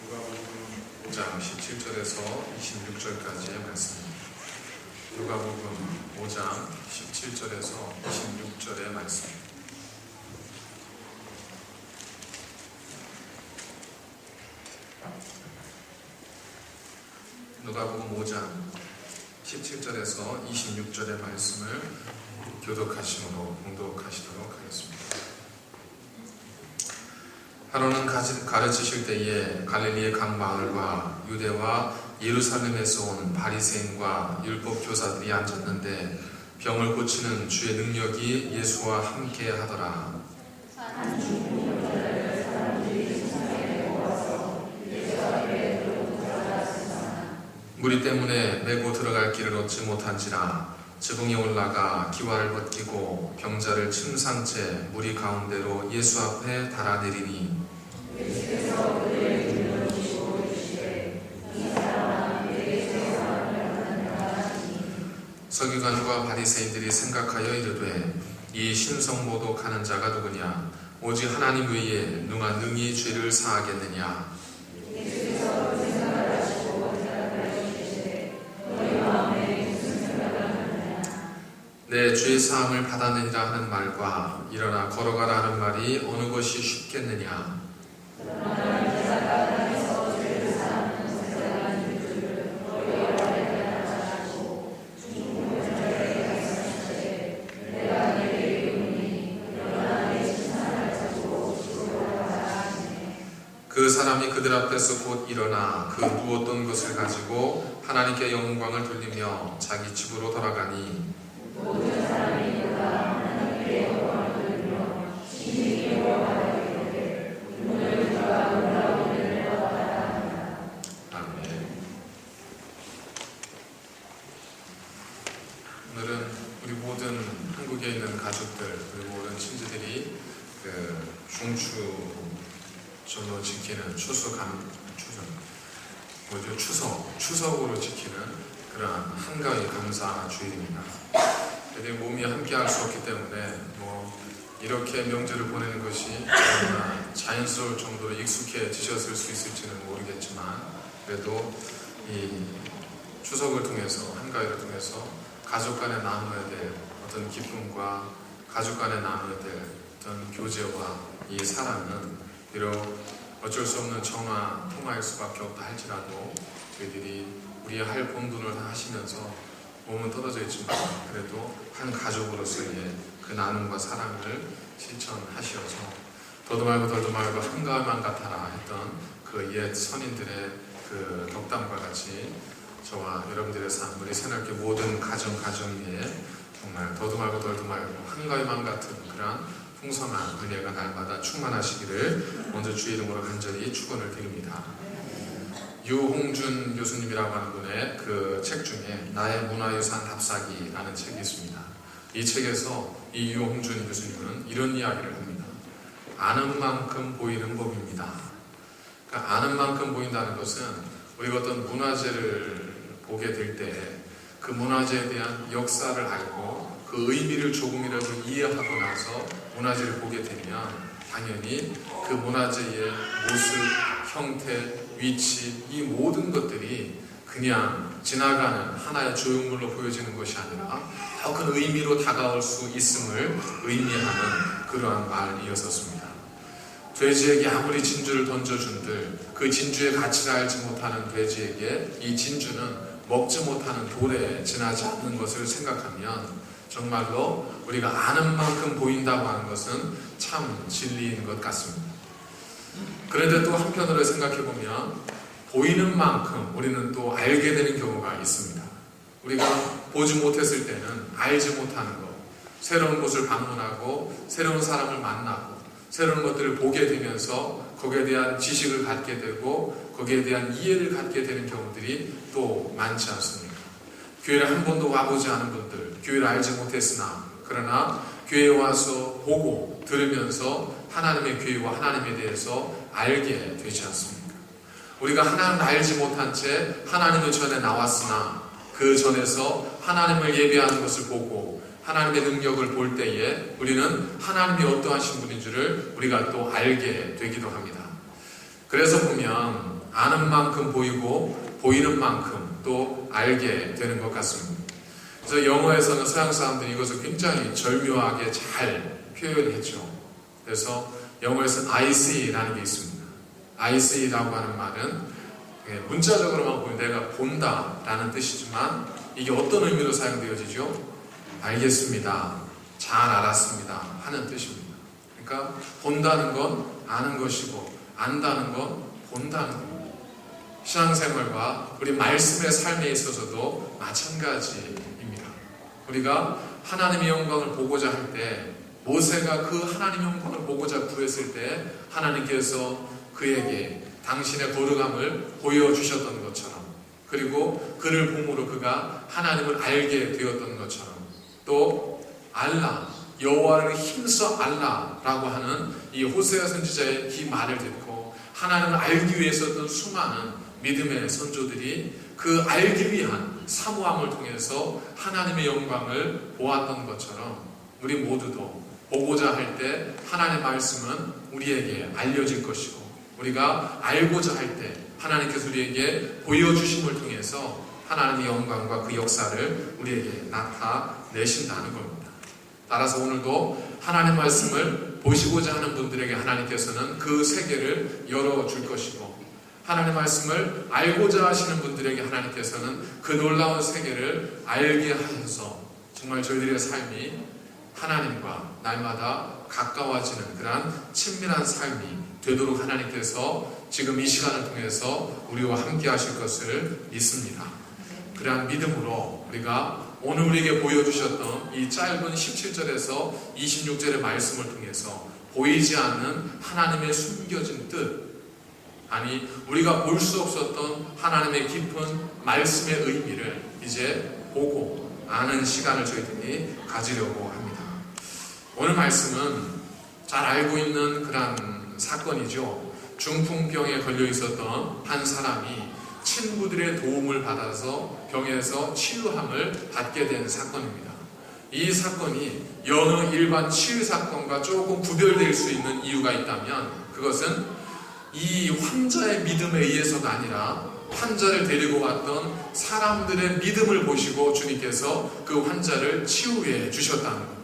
누가복음 5장 17절에서 26절까지의 말씀입니다. 누가복음 5장 17절에서 26절의 말씀. 누가복음 5장 17절에서 26절의 말씀을 교독하심으로 봉독하시도록 하겠습니다. 하루는 가르치실 때에 갈릴리의 각 마을과 유대와 예루살렘에서 온 바리새인과 율법 교사들이 앉았는데 병을 고치는 주의 능력이 예수와 함께 하더라. 무리 때문에 메고 들어갈 길을 얻지 못한지라 지붕에 올라가 기와를 벗기고 병자를 침상 채 무리 가운데로 예수 앞에 달아내리니 서기관과 바리새인들이 생각하여 이르되 이 신성모독하는 자가 누구냐? 오직 하나님 외에 누가 능히 죄를 사하겠느냐? 내 죄 사함을 받아내리라 하는 말과 일어나 걸어가라 하는 말이 어느 것이 쉽겠느냐? 그 사람이 그들 앞에서 곧 일어나 그 누웠던 것을 가지고 하나님께 영광을 돌리며 자기 집으로 돌아가니 모든 사람이 일어나 하나님께 영광을 돌리며 신이 여호와를 이르되 문을 들어가 놀라우기를 받아라. 아멘. 오늘은 우리 모든 한국에 있는 가족들, 우리 모든 친지들이 중추절로 지키는 추석으로 지키는 그러한 한가위 감사 주일입니다. 애들 몸이 함께 할 수 없기 때문에 이렇게 명절을 보내는 것이 자연스러울 정도로 익숙해지셨을 수 있을지는 모르겠지만 그래도 이 추석을 통해서 한가위를 통해서 가족 간에 나눠야 될 어떤 기쁨과 가족 간에 나눠야 될 어떤 교제와 이 사랑은 비록 어쩔 수 없는 통화일 수밖에 없다 할지라도 저희들이 우리의 할 본분을 하시면서 몸은 떨어져 있지만 그래도 한 가족으로서의 그 나눔과 사랑을 실천하시어서 더도 말고 덜도 말고 한가위만 같아라 했던 그 옛 선인들의 그 덕담과 같이 저와 여러분들의 삶, 우리 새날교 모든 가정 위에 정말 더도 말고 덜도 말고 한가위만 같은 그런 풍성한 은혜가 날마다 충만하시기를 먼저 주의 이름으로 간절히 축원을 드립니다. 유홍준 교수님이라고 하는 분의 그 책 중에 나의 문화유산 답사기라는 책이 있습니다. 이 책에서 이 유홍준 교수님은 이런 이야기를 합니다. 아는 만큼 보이는 법입니다. 그러니까 아는 만큼 보인다는 것은 우리가 어떤 문화재를 보게 될 때 그 문화재에 대한 역사를 알고 그 의미를 조금이라도 이해하고 나서 문화재를 보게 되면 당연히 그 문화재의 모습, 형태, 위치, 이 모든 것들이 그냥 지나가는 하나의 조형물로 보여지는 것이 아니라 더 큰 의미로 다가올 수 있음을 의미하는 그러한 말이었었습니다. 돼지에게 아무리 진주를 던져준들 그 진주의 가치를 알지 못하는 돼지에게 이 진주는 먹지 못하는 돌에 지나지 않는 것을 생각하면 정말로 우리가 아는 만큼 보인다고 하는 것은 참 진리인 것 같습니다. 그런데 또 한편으로 생각해보면 보이는 만큼 우리는 또 알게 되는 경우가 있습니다. 우리가 보지 못했을 때는 알지 못하는 것, 새로운 곳을 방문하고 새로운 사람을 만나고 새로운 것들을 보게 되면서 거기에 대한 지식을 갖게 되고 거기에 대한 이해를 갖게 되는 경우들이 또 많지 않습니까? 교회를 한 번도 와보지 않은 분들, 교회를 알지 못했으나 그러나 교회에 와서 보고 들으면서 하나님의 교회와 하나님에 대해서 알게 되지 않습니까? 우리가 하나님을 알지 못한 채 하나님의 전에 나왔으나 그 전에서 하나님을 예배하는 것을 보고 하나님의 능력을 볼 때에 우리는 하나님이 어떠하신 분인 줄을 우리가 또 알게 되기도 합니다. 그래서 보면 아는 만큼 보이고 보이는 만큼 또 알게 되는 것 같습니다. 그래서 영어에서는 서양 사람들이 이것을 굉장히 절묘하게 잘 표현했죠. 그래서 영어에서는 I see라는 게 있습니다. I see라고 하는 말은 문자적으로만 보면 내가 본다라는 뜻이지만 이게 어떤 의미로 사용되어지죠? 알겠습니다. 잘 알았습니다. 하는 뜻입니다. 그러니까 본다는 건 아는 것이고 안다는 건 본다는 겁니다. 신앙생활과 우리 말씀의 삶에 있어서도 마찬가지입니다. 우리가 하나님의 영광을 보고자 할 때 모세가 그 하나님의 영광을 보고자 구했을 때 하나님께서 그에게 당신의 거룩함을 보여주셨던 것처럼 그리고 그를 봄으로 그가 하나님을 알게 되었던 것처럼 또 알라 여호와를 힘써 알라라고 하는 이 호세아 선지자의 이 말을 듣고 하나님을 알기 위해서 했던 수많은 믿음의 선조들이 그 알기 위한 사모함을 통해서 하나님의 영광을 보았던 것처럼 우리 모두도 보고자 할 때 하나님의 말씀은 우리에게 알려질 것이고 우리가 알고자 할 때 하나님께서 우리에게 보여주심을 통해서 하나님의 영광과 그 역사를 우리에게 나타내신다는 겁니다. 따라서 오늘도 하나님의 말씀을 보시고자 하는 분들에게 하나님께서는 그 세계를 열어줄 것이고 하나님의 말씀을 알고자 하시는 분들에게 하나님께서는 그 놀라운 세계를 알게 하셔서 정말 저희들의 삶이 하나님과 날마다 가까워지는 그러한 친밀한 삶이 되도록 하나님께서 지금 이 시간을 통해서 우리와 함께 하실 것을 믿습니다. 그러한 믿음으로 우리가 오늘 우리에게 보여주셨던 이 짧은 17절에서 26절의 말씀을 통해서 보이지 않는 하나님의 숨겨진 뜻 아니 우리가 볼 수 없었던 하나님의 깊은 말씀의 의미를 이제 보고 아는 시간을 저희들이 가지려고 합니다. 오늘 말씀은 잘 알고 있는 그런 사건이죠. 중풍병에 걸려 있었던 한 사람이 친구들의 도움을 받아서 병에서 치유함을 받게 된 사건입니다. 이 사건이 여느 일반 치유 사건과 조금 구별될 수 있는 이유가 있다면 그것은 이 환자의 믿음에 의해서가 아니라 환자를 데리고 왔던 사람들의 믿음을 보시고 주님께서 그 환자를 치유해 주셨다는 겁니다.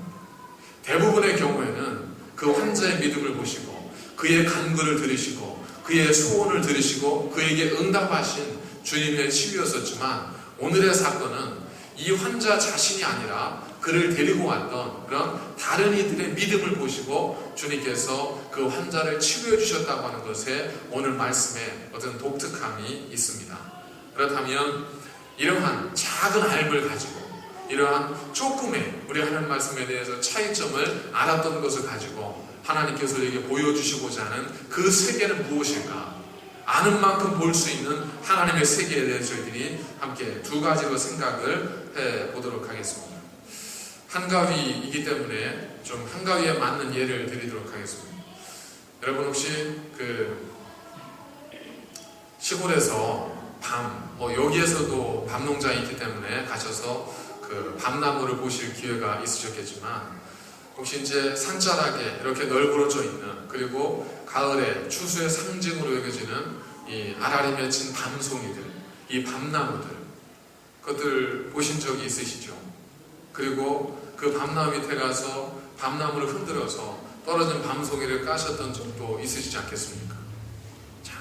대부분의 경우에는 그 환자의 믿음을 보시고 그의 간구를 들으시고 그의 소원을 들으시고 그에게 응답하신 주님의 치유였었지만 오늘의 사건은 이 환자 자신이 아니라 그를 데리고 왔던 그런 다른 이들의 믿음을 보시고 주님께서 그 환자를 치유해 주셨다고 하는 것에 오늘 말씀에 어떤 독특함이 있습니다. 그렇다면 이러한 작은 알을 가지고 이러한 조금의 우리 하나님 말씀에 대해서 차이점을 알았던 것을 가지고 하나님께서 우리에게 보여주시고자 하는 그 세계는 무엇일까? 아는 만큼 볼 수 있는 하나님의 세계에 대해서 저희들이 함께 두 가지로 생각을 해보도록 하겠습니다. 한가위이기 때문에 좀 한가위에 맞는 예를 드리도록 하겠습니다. 여러분 혹시 시골에서 여기에서도 밤농장이 있기 때문에 가셔서 그 밤나무를 보실 기회가 있으셨겠지만 혹시 이제 산자락에 이렇게 널브러져 있는 그리고 가을에 추수의 상징으로 여겨지는 이 알알이 맺힌 밤송이들, 이 밤나무들 그것들 보신 적이 있으시죠? 그리고 그 밤나무 밑에 가서 밤나무를 흔들어서 떨어진 밤송이를 까셨던 적도 있으시지 않겠습니까? 자,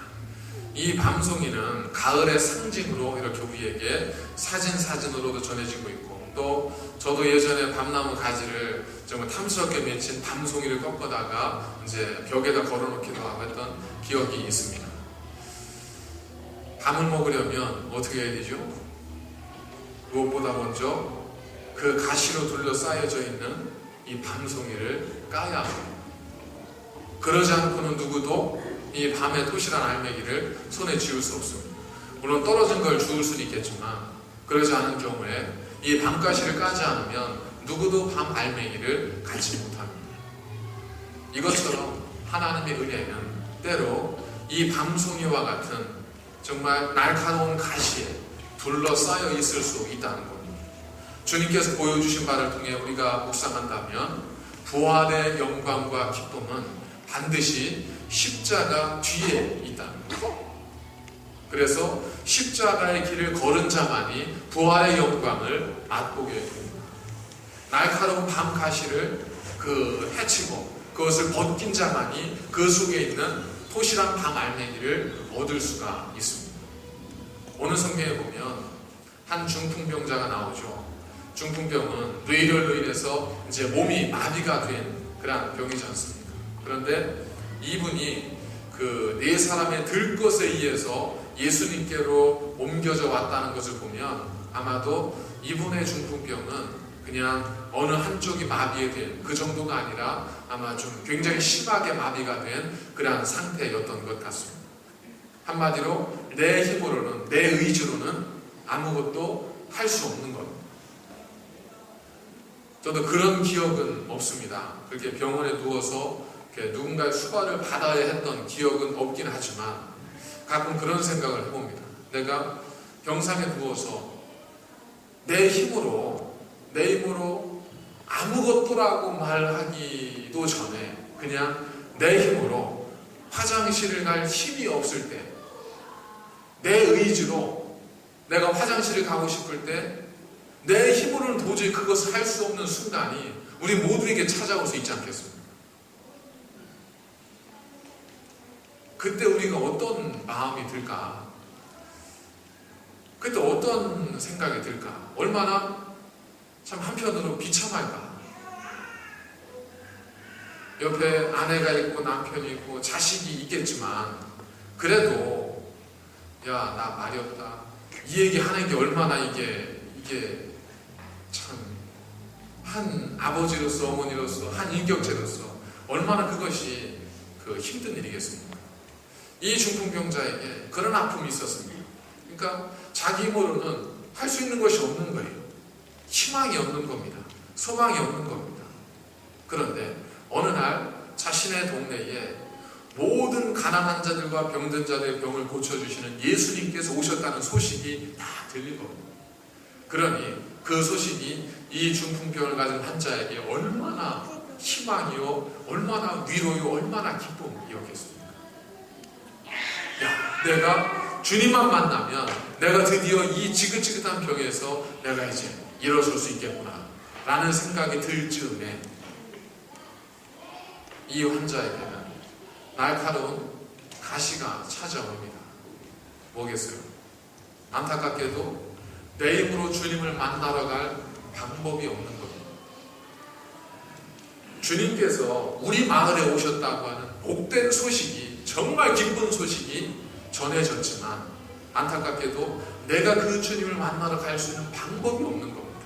이 밤송이는 가을의 상징으로 이렇게 우리에게 사진으로도 전해지고 있고 또 저도 예전에 밤나무 가지를 정말 탐스럽게 맺힌 밤송이를 꺾어다가 이제 벽에다 걸어놓기도 하고 했던 기억이 있습니다. 밤을 먹으려면 어떻게 해야 되죠? 무엇보다 먼저 그 가시로 둘러싸여져 있는 이 밤송이를 까야 합니다. 그러지 않고는 누구도 이 밤의 토실한 알맹이를 손에 쥐울 수 없습니다. 물론 떨어진 걸 주울 수는 있겠지만 그러지 않은 경우에 이 밤가시를 까지 않으면 누구도 밤 알맹이를 갖지 못합니다. 이것처럼 하나님의 은혜는 때로 이 밤송이와 같은 정말 날카로운 가시에 둘러싸여 있을 수 있다는 겁니다. 주님께서 보여주신 바를 통해 우리가 묵상한다면 부활의 영광과 기쁨은 반드시 십자가 뒤에 있다는 거예요. 그래서 십자가의 길을 걸은 자만이 부활의 영광을 맛보게 됩니다. 날카로운 밤 가시를 해치고 그것을 벗긴 자만이 그 속에 있는 토실한 밤 알맹이를 얻을 수가 있습니다. 오늘 성경에 보면 한 중풍병자가 나오죠. 중풍병은 뇌혈로 인해서 이제 몸이 마비가 된 그런 병이지 않습니까? 그런데 이분이 그 네 사람의 들것에 의해서 예수님께로 옮겨져 왔다는 것을 보면 아마도 이분의 중풍병은 그냥 어느 한쪽이 마비된 그 정도가 아니라 아마 좀 굉장히 심하게 마비가 된 그러한 상태였던 것 같습니다. 한마디로 내 힘으로는, 내 의지로는 아무것도 할 수 없는 겁니다. 저도 그런 기억은 없습니다. 그렇게 병원에 누워서 누군가의 수발을 받아야 했던 기억은 없긴 하지만 가끔 그런 생각을 해봅니다. 내가 병상에 누워서 내 힘으로 아무것도라고 말하기도 전에 그냥 내 힘으로 화장실을 갈 힘이 없을 때, 내 의지로 내가 화장실을 가고 싶을 때 내 힘으로는 도저히 그것을 할 수 없는 순간이 우리 모두에게 찾아올 수 있지 않겠습니까? 그때 우리가 어떤 마음이 들까? 그때 어떤 생각이 들까? 얼마나 참 한편으로 비참할까? 옆에 아내가 있고 남편이 있고 자식이 있겠지만 그래도 야, 나 말이 없다. 이 얘기 하는 게 얼마나 이게 참 한 아버지로서 어머니로서 한 인격체로서 얼마나 그것이 힘든 일이겠습니까? 이 중풍병자에게 그런 아픔이 있었습니다. 그러니까 자기 힘으로는 할 수 있는 것이 없는 거예요. 희망이 없는 겁니다. 소망이 없는 겁니다. 그런데 어느 날 자신의 동네에 모든 가난한 자들과 병든 자들의 병을 고쳐주시는 예수님께서 오셨다는 소식이 다 들린 겁니다. 그러니 그 소식이 이 중풍병을 가진 환자에게 얼마나 희망이요, 얼마나 위로요, 얼마나 기쁨이었겠습니까? 야, 내가 주님만 만나면 내가 드디어 이 지긋지긋한 병에서 내가 이제 일어설 수 있겠구나 라는 생각이 들 즈음에 이 환자에게는 날카로운 가시가 찾아옵니다. 뭐겠어요? 안타깝게도 내 힘으로 주님을 만나러 갈 방법이 없는 겁니다. 주님께서 우리 마을에 오셨다고 하는 복된 소식이, 정말 기쁜 소식이 전해졌지만 안타깝게도 내가 그 주님을 만나러 갈 수 있는 방법이 없는 겁니다.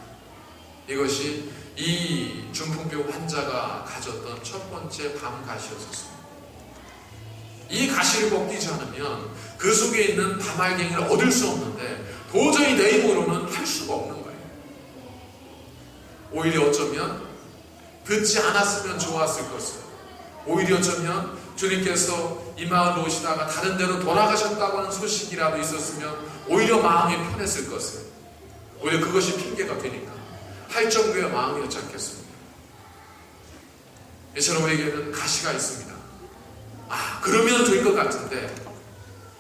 이것이 이 중풍병 환자가 가졌던 첫 번째 밤 가시였었습니다. 이 가시를 벗기지 않으면 그 속에 있는 밤알갱이를 얻을 수 없는데 도저히 내 힘으로는 할 수가 없는 거예요. 오히려 어쩌면 듣지 않았으면 좋았을 것을, 오히려 어쩌면 주님께서 이 마을로 오시다가 다른 데로 돌아가셨다고 하는 소식이라도 있었으면 오히려 마음이 편했을 것을, 오히려 그것이 핑계가 되니까 할 정도의 마음이었지 않겠습니까? 이처럼 우리에게는 가시가 있습니다. 아, 그러면 될 것 같은데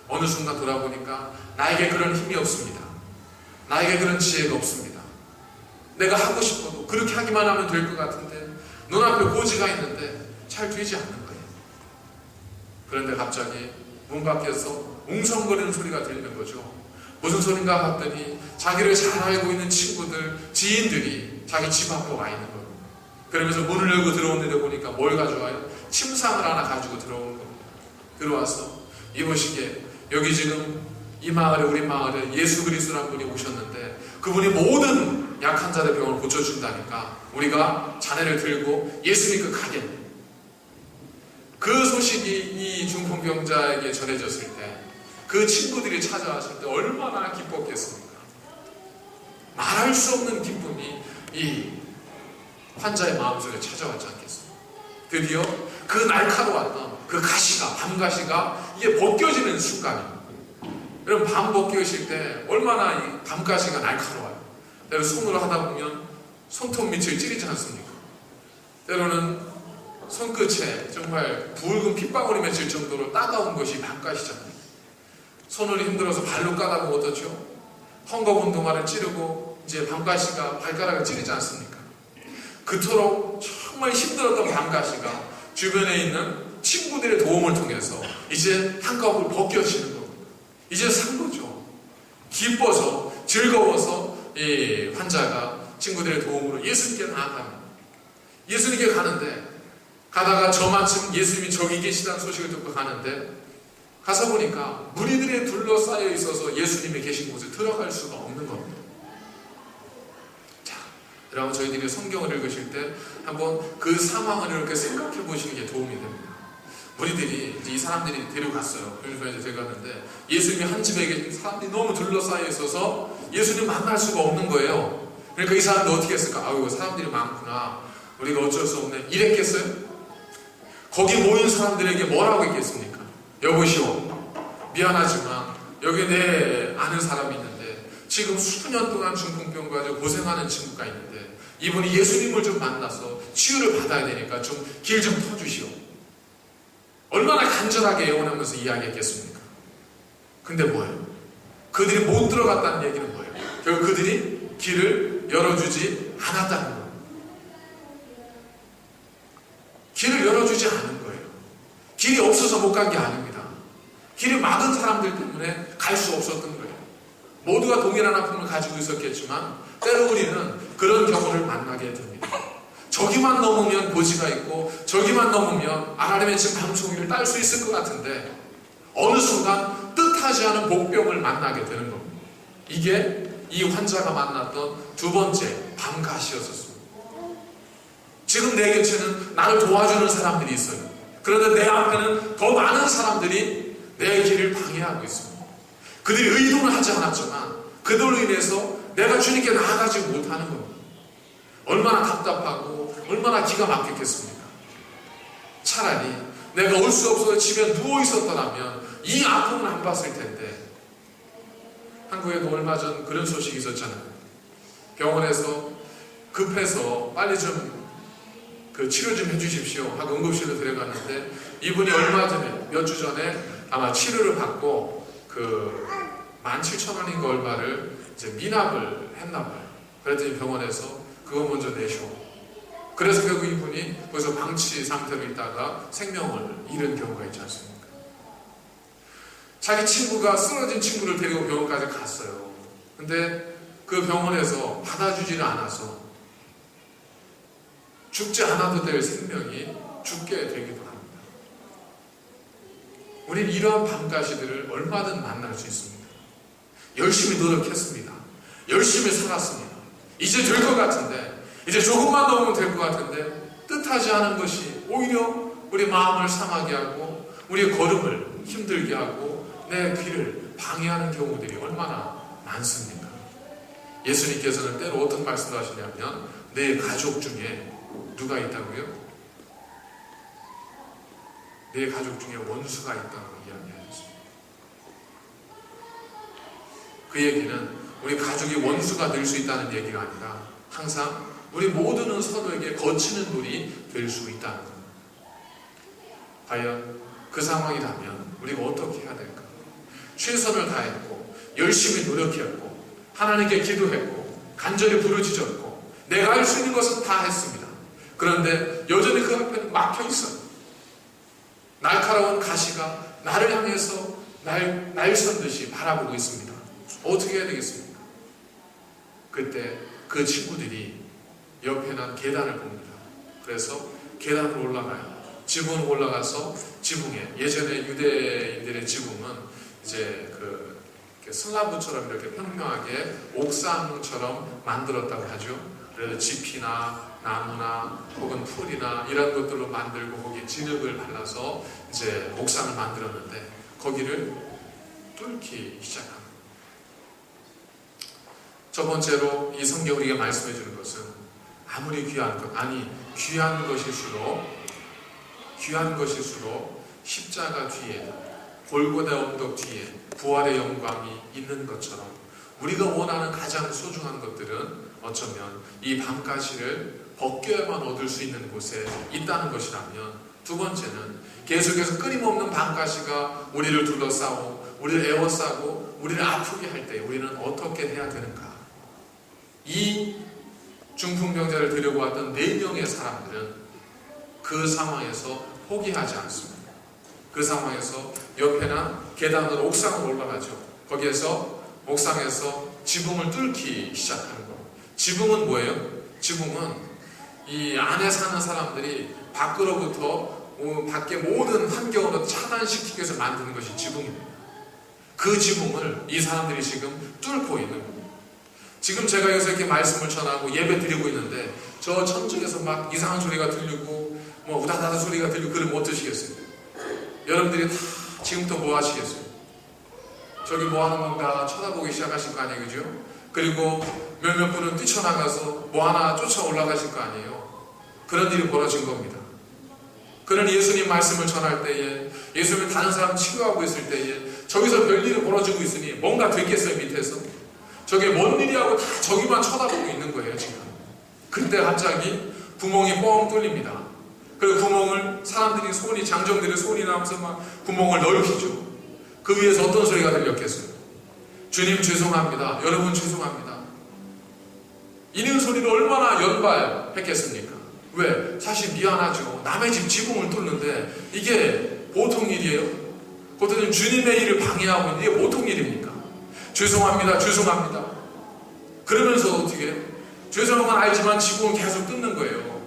어느 순간 돌아보니까 나에게 그런 힘이 없습니다. 나에게 그런 지혜가 없습니다. 내가 하고 싶어도 그렇게 하기만 하면 될 것 같은데 눈앞에 고지가 있는데 잘 되지 않는 거예요. 그런데 갑자기 문 밖에서 웅성거리는 소리가 들리는 거죠. 무슨 소린가 봤더니 자기를 잘 알고 있는 친구들, 지인들이 자기 집 앞에 와 있는 거예요. 그러면서 문을 열고 들어오는데 보니까 뭘 가져와요? 침상을 하나 가지고 들어오는 겁니다. 들어와서 이보시기에 여기 지금 이 마을에, 우리 마을에 예수 그리스도라는 분이 오셨는데 그분이 모든 약한 자의 병을 고쳐준다니까 우리가 자네를 들고 예수님께 가겠네. 그 소식이 이 중풍병자에게 전해졌을 때 그 친구들이 찾아왔을 때 얼마나 기뻤겠습니까? 말할 수 없는 기쁨이 이 환자의 마음속에 찾아왔지 않겠습니까? 드디어 그 날카로웠던 그 가시가, 밤가시가 이게 벗겨지는 순간입니다. 여러분, 밤 벗겨질 때 얼마나 이 밤가시가 날카로워요. 때로 손으로 하다 보면 손톱 밑을 찌르지 않습니까? 때로는 손끝에 정말 붉은 핏방울이 맺힐 정도로 따가운 것이 밤가시잖아요. 손을 힘들어서 발로 까다 보면 어떻죠? 헝겊 운동화를 찌르고 이제 밤가시가 발가락을 찌르지 않습니까? 그토록 정말 힘들었던 밤가시가 주변에 있는 친구들의 도움을 통해서 이제 한꺼번에 벗겨지는 겁니다. 이제 산 거죠. 기뻐서 즐거워서 이 환자가 친구들의 도움으로 예수님께 나아갑니다. 예수님께 가는데 가다가 저마침 예수님이 저기 계시다는 소식을 듣고 가는데 가서 보니까 무리들에 둘러싸여 있어서 예수님이 계신 곳에 들어갈 수가 없는 겁니다. 자, 여러분 저희들이 성경을 읽으실 때 한번 그 상황을 이렇게 생각해 보시는 게 도움이 됩니다. 무리들이 이제 이 사람들이 데려갔어요. 이제 데려갔는데 예수님이 한 집에 계신 사람들이 너무 둘러싸여 있어서 예수님 만날 수가 없는 거예요. 그러니까 이 사람들 어떻게 했을까? 아유, 사람들이 많구나. 우리가 어쩔 수 없네. 이랬겠어요? 거기 모인 사람들에게 뭐라고 했겠습니까? 여보시오, 미안하지만 여기 내 아는 사람이 있는데 지금 수년 동안 중풍병 가지고 고생하는 친구가 있는데 이분이 예수님을 좀 만나서 치유를 받아야 되니까 좀 길 좀 터주시오. 얼마나 간절하게 애원하면서 이야기했겠습니까? 근데 뭐예요? 그들이 못 들어갔다는 얘기는 뭐예요? 결국 그들이 길을 열어주지 않았다는 거예요. 길을 열어주지 않은 거예요. 길이 없어서 못 간 게 아닙니다. 길을 막은 사람들 때문에 갈 수 없었던 거예요. 모두가 동일한 아픔을 가지고 있었겠지만 때로 우리는 그런 경우를 만나게 됩니다. 저기만 넘으면 고지가 있고 저기만 넘으면 아라레 맺힌 방송이를 딸 수 있을 것 같은데 어느 순간 뜻하지 않은 복병을 만나게 되는 겁니다. 이게 이 환자가 만났던 두 번째 밤가시였었습니다. 지금 내 곁에는 나를 도와주는 사람들이 있어요. 그런데 내 앞에는 더 많은 사람들이 내 길을 방해하고 있습니다. 그들이 의도는 하지 않았지만 그들로 인해서 내가 주님께 나아가지 못하는 겁니다. 얼마나 답답하고 얼마나 기가 막혔겠습니까? 차라리 내가 올 수 없어서 집에 누워 있었더라면 이 아픔을 안 봤을 텐데. 한국에도 얼마 전 그런 소식이 있었잖아요. 병원에서 급해서 빨리 좀 치료 좀 해주십시오 하고 응급실로 데려갔는데 이분이 얼마 전에 몇 주 전에 아마 치료를 받고 17,000원인가 얼마를 이제 미납을 했나 봐요. 그랬더니 병원에서 그거 먼저 내쇼. 그래서 결국 이분이 거기서 방치 상태로 있다가 생명을 잃은 경우가 있지 않습니까? 자기 친구가 쓰러진 친구를 데리고 병원까지 갔어요. 근데 그 병원에서 받아주지를 않아서 죽지 않아도 될 생명이 죽게 되기도 합니다. 우리는 이러한 밤가시들을 얼마든 만날 수 있습니다. 열심히 노력했습니다. 열심히 살았습니다. 이제 될 것 같은데, 이제 조금만 넘으면 될 것 같은데 뜻하지 않은 것이 오히려 우리 마음을 상하게 하고 우리의 걸음을 힘들게 하고 내 길을 방해하는 경우들이 얼마나 많습니까? 예수님께서는 때로 어떤 말씀을 하시냐면 내 가족 중에 누가 있다고요? 내 가족 중에 원수가 있다고 이야기하셨습니다. 그 얘기는 우리 가족이 원수가 될 수 있다는 얘기가 아니라 항상 우리 모두는 서로에게 거치는 돌이 될 수 있다는 겁니다. 과연 그 상황이라면 우리가 어떻게 해야 될까? 최선을 다했고 열심히 노력했고 하나님께 기도했고 간절히 부르짖었고 내가 할 수 있는 것은 다 했습니다. 그런데 여전히 그 앞에는 막혀있어요. 날카로운 가시가 나를 향해서 날선듯이 바라보고 있습니다. 어떻게 해야 되겠습니까? 그때 그 친구들이 옆에 난 계단을 봅니다. 그래서 계단으로 올라가요. 지붕으로 올라가서 지붕에, 예전에 유대인들의 지붕은 이제 슬라브처럼 이렇게 평평하게 옥상처럼 만들었다고 하죠. 그래서 짚이나 나무나 혹은 풀이나 이런 것들로 만들고 거기에 진흙을 발라서 이제 옥상을 만들었는데 거기를 뚫기 시작합니다. 첫 번째로 이 성경 우리가 말씀해 주는 것은 아무리 귀한 것일수록 십자가 뒤에 골고다 언덕 뒤에 부활의 영광이 있는 것처럼 우리가 원하는 가장 소중한 것들은 어쩌면 이 밤가시를 벗겨야만 얻을 수 있는 곳에 있다는 것이라면, 두 번째는 계속해서 끊임없는 방가시가 우리를 둘러싸고 우리를 에워싸고 우리를 아프게 할 때 우리는 어떻게 해야 되는가? 이 중풍병자를 데리고 왔던 4명의 사람들은 그 상황에서 포기하지 않습니다. 그 상황에서 옆에나 계단으로 옥상으로 올라가죠. 거기에서 옥상에서 지붕을 뚫기 시작하는 거예요. 지붕은 뭐예요? 지붕은 이 안에 사는 사람들이 밖으로부터 밖의 모든 환경으로 차단시키기 위해서 만드는 것이 지붕입니다. 그 지붕을 이 사람들이 지금 뚫고 있는 겁니다. 지금 제가 여기서 이렇게 말씀을 전하고 예배 드리고 있는데 저 천정에서 막 이상한 소리가 들리고 뭐 우다다다 소리가 들리고 그걸 못 드시겠어요? 여러분들이 다 지금부터 뭐 하시겠어요? 저기 뭐 하는 건가 쳐다보기 시작하실 거 아니에요, 그죠? 그리고 몇몇 분은 뛰쳐나가서 뭐 하나 쫓아 올라가실 거 아니에요? 그런 일이 벌어진 겁니다. 그런 예수님 말씀을 전할 때에, 예수님이 다른 사람 치료하고 있을 때에 저기서 별일이 벌어지고 있으니 뭔가 됐겠어요, 밑에서? 저게 뭔 일이라고 다 저기만 쳐다보고 있는 거예요, 지금. 그때 갑자기 구멍이 뻥 뚫립니다. 그리고 구멍을 사람들이 장정들이 소리 나면서 막 구멍을 넓히죠. 그 위에서 어떤 소리가 들렸겠어요? 주님 죄송합니다. 여러분 죄송합니다. 이런 소리를 얼마나 연발했겠습니까? 왜? 사실 미안하죠. 남의 집 지붕을 뚫는데 이게 보통 일이에요? 그것도 주님의 일을 방해하고 있는데 이게 보통 일입니까? 죄송합니다. 죄송합니다. 그러면서 어떻게? 죄송한 건 알지만 지붕을 계속 뚫는 거예요.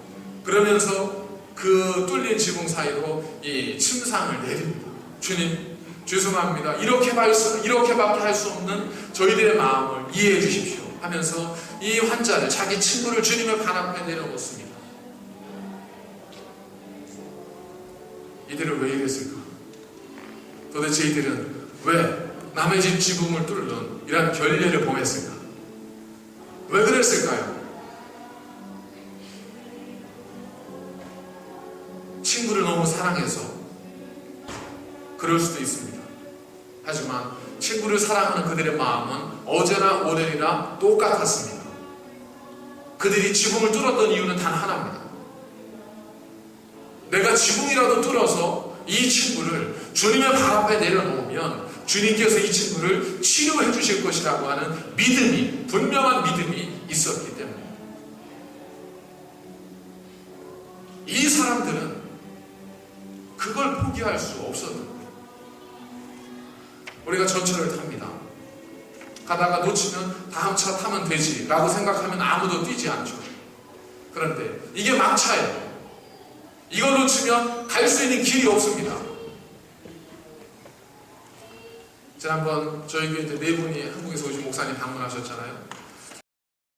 그러면서 그 뚫린 지붕 사이로 이 침상을 내립니다. 주님 죄송합니다. 이렇게밖에 할 수 없는 저희들의 마음을 이해해 주십시오 하면서 이 환자를, 자기 친구를 주님의 발 앞에 내려놓습니다. 이들은 왜 이랬을까? 도대체 이들은 왜 남의 집 지붕을 뚫는 이런 결례를 범했을까? 왜 그랬을까요? 친구를 너무 사랑해서 그럴 수도 있습니다. 하지만 친구를 사랑하는 그들의 마음은 어제나 오늘이나 똑같았습니다. 그들이 지붕을 뚫었던 이유는 단 하나입니다. 내가 지붕이라도 뚫어서 이 친구를 주님의 발 앞에 내려놓으면 주님께서 이 친구를 치료해 주실 것이라고 하는 믿음이, 분명한 믿음이 있었기 때문에 이 사람들은 그걸 포기할 수 없었던 거예요. 우리가 전철을 탑니다. 가다가 놓치면 다음 차 타면 되지 라고 생각하면 아무도 뛰지 않죠. 그런데 이게 막차예요. 이걸 놓치면 갈 수 있는 길이 없습니다. 지난번 저희 교회 때 4분이 한국에서 오신 목사님 방문하셨잖아요.